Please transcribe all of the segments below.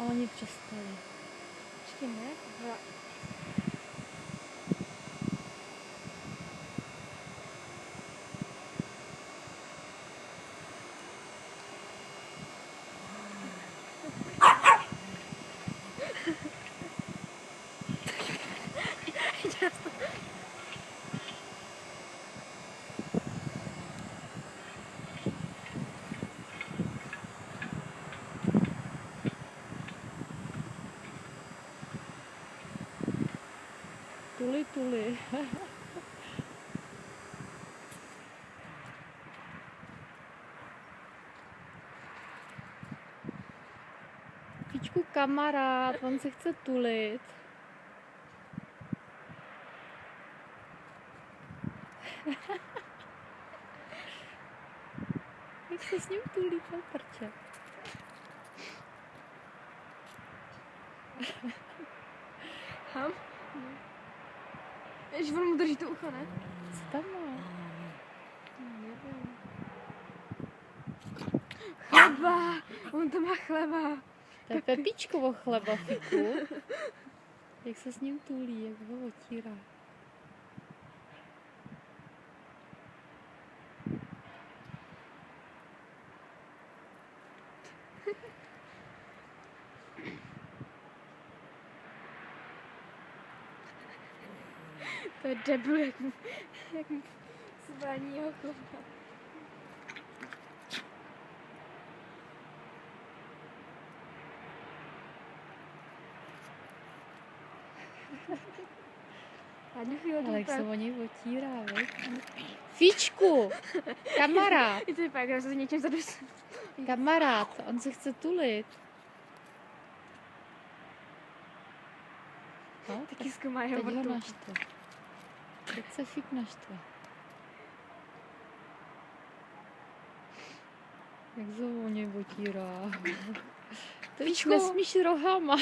A oni přestali. Počkej, ne? Tuli, tuli. Fíčku, kamarád, on se chce tulit. Jak se s ním tulí, ten prče. Ham? Jež on mu drží to ucho, ne? Co tam má? Nevím. Chleba! On to má chleba. To je Pepíčkovo chleba, Fiku. Jak se s ním tulí, jak ho otírá. To je debil, jak mu zbraní jeho chleba. Ale jak se o něj otírá, veď? Fíčku, kamarád, Je to vypadá, když se s něčím zadusí. kamarád, on se chce tulit. No, Taky zkoumá jeho teď ho vrtu. naštve. Teď se Fík naštve. Jak se o něj otírá. Teď Fíčku. nesmíš rohama.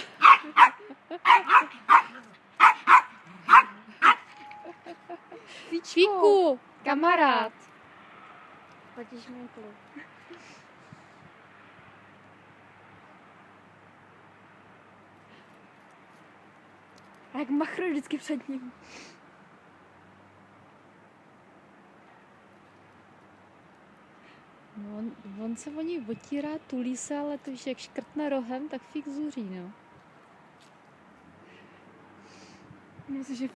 Fíku, kamarád. Platíš mi klub. A jak machruje vždycky před ním. No, on se o něj otírá, tulí se, ale to už jak škrtne rohem, tak Fík zuří, no. Myslím, že